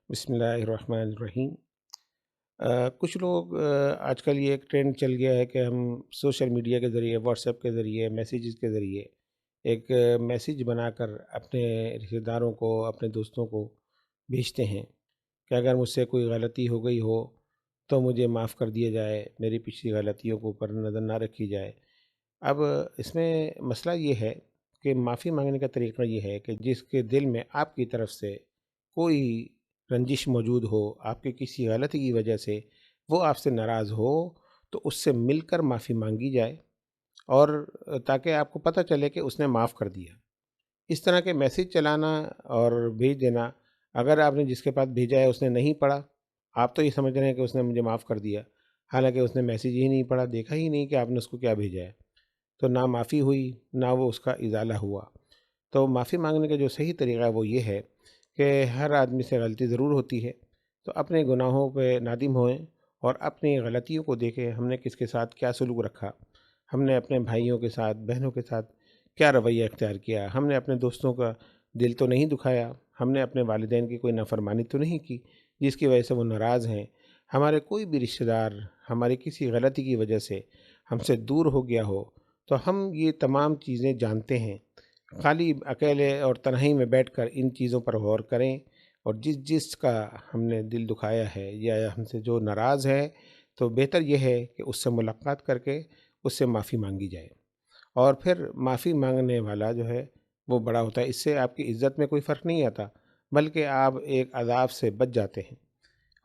بسم اللہ الرحمن الرحیم۔ کچھ لوگ آج کل یہ ایک ٹرینڈ چل گیا ہے کہ ہم سوشل میڈیا کے ذریعے، واٹس ایپ کے ذریعے، میسیجز کے ذریعے ایک میسیج بنا کر اپنے رشتہ داروں کو، اپنے دوستوں کو بھیجتے ہیں کہ اگر مجھ سے کوئی غلطی ہو گئی ہو تو مجھے معاف کر دیا جائے، میری پچھلی غلطیوں کو اوپر نظر نہ رکھی جائے۔ اب اس میں مسئلہ یہ ہے کہ معافی مانگنے کا طریقہ یہ ہے کہ جس کے دل میں آپ کی طرف سے کوئی رنجش موجود ہو، آپ کی کسی غلطی کی وجہ سے وہ آپ سے ناراض ہو، تو اس سے مل کر معافی مانگی جائے، اور تاکہ آپ کو پتہ چلے کہ اس نے معاف کر دیا۔ اس طرح کے میسیج چلانا اور بھیج دینا، اگر آپ نے جس کے پاس بھیجا ہے اس نے نہیں پڑھا، آپ تو یہ سمجھ رہے ہیں کہ اس نے مجھے معاف کر دیا، حالانکہ اس نے میسیج ہی نہیں پڑھا، دیکھا ہی نہیں کہ آپ نے اس کو کیا بھیجا ہے، تو نہ معافی ہوئی، نہ وہ اس کا ازالہ ہوا۔ تو معافی مانگنے کا جو صحیح طریقہ ہے وہ یہ ہے کہ ہر آدمی سے غلطی ضرور ہوتی ہے، تو اپنے گناہوں پہ نادم ہوئیں اور اپنی غلطیوں کو دیکھیں، ہم نے کس کے ساتھ کیا سلوک رکھا، ہم نے اپنے بھائیوں کے ساتھ، بہنوں کے ساتھ کیا رویہ اختیار کیا، ہم نے اپنے دوستوں کا دل تو نہیں دکھایا، ہم نے اپنے والدین کی کوئی نافرمانی تو نہیں کی جس کی وجہ سے وہ ناراض ہیں، ہمارے کوئی بھی رشتہ دار ہماری کسی غلطی کی وجہ سے ہم سے دور ہو گیا ہو، تو ہم یہ تمام چیزیں جانتے ہیں۔ خالی اکیلے اور تنہائی میں بیٹھ کر ان چیزوں پر غور کریں، اور جس جس کا ہم نے دل دکھایا ہے یا ہم سے جو ناراض ہے، تو بہتر یہ ہے کہ اس سے ملاقات کر کے اس سے معافی مانگی جائے، اور پھر معافی مانگنے والا جو ہے وہ بڑا ہوتا ہے، اس سے آپ کی عزت میں کوئی فرق نہیں آتا، بلکہ آپ ایک عذاب سے بچ جاتے ہیں۔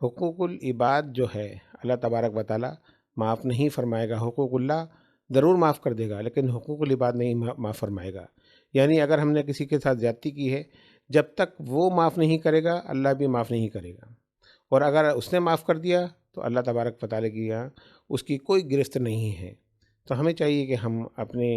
حقوق العباد جو ہے، اللہ تبارک و تعالیٰ معاف نہیں فرمائے گا۔ حقوق اللہ ضرور معاف کر دے گا، لیکن حقوق العباد نہیں معاف فرمائے گا۔ یعنی اگر ہم نے کسی کے ساتھ زیادتی کی ہے، جب تک وہ معاف نہیں کرے گا اللہ بھی معاف نہیں کرے گا، اور اگر اس نے معاف کر دیا تو اللہ تبارک و تعالیٰ کی یہاں اس کی کوئی گرفت نہیں ہے۔ تو ہمیں چاہیے کہ ہم اپنے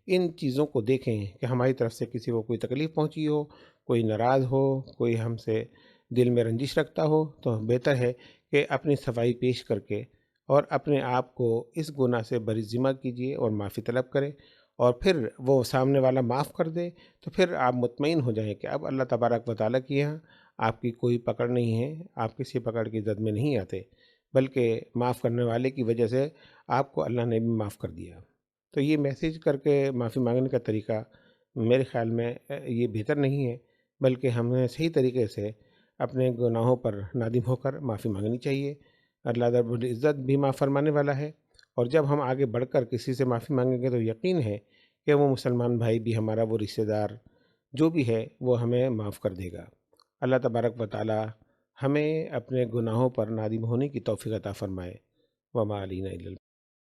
ان چیزوں کو دیکھیں کہ ہماری طرف سے کسی کو کوئی تکلیف پہنچی ہو، کوئی ناراض ہو، کوئی ہم سے دل میں رنجش رکھتا ہو، تو بہتر ہے کہ اپنی صفائی پیش کر کے اور اپنے آپ کو اس گناہ سے بری ذمہ کیجیے اور معافی طلب کریں، اور پھر وہ سامنے والا معاف کر دے، تو پھر آپ مطمئن ہو جائیں کہ اب اللہ تبارک و تعالیٰ کی یہاں آپ کی کوئی پکڑ نہیں ہے، آپ کسی پکڑ کی زد میں نہیں آتے، بلکہ معاف کرنے والے کی وجہ سے آپ کو اللہ نے بھی معاف کر دیا۔ تو یہ میسیج کر کے معافی مانگنے کا طریقہ میرے خیال میں یہ بہتر نہیں ہے، بلکہ ہمیں صحیح طریقے سے اپنے گناہوں پر نادم ہو کر معافی مانگنی چاہیے۔ اللہ رب العزت بھی معاف فرمانے والا ہے، اور جب ہم آگے بڑھ کر کسی سے معافی مانگیں گے تو یقین ہے کہ وہ مسلمان بھائی بھی، ہمارا وہ رشتہ دار جو بھی ہے، وہ ہمیں معاف کر دے گا۔ اللہ تبارک و تعالی ہمیں اپنے گناہوں پر نادم ہونے کی توفیق عطا فرمائے۔ وما علینا الا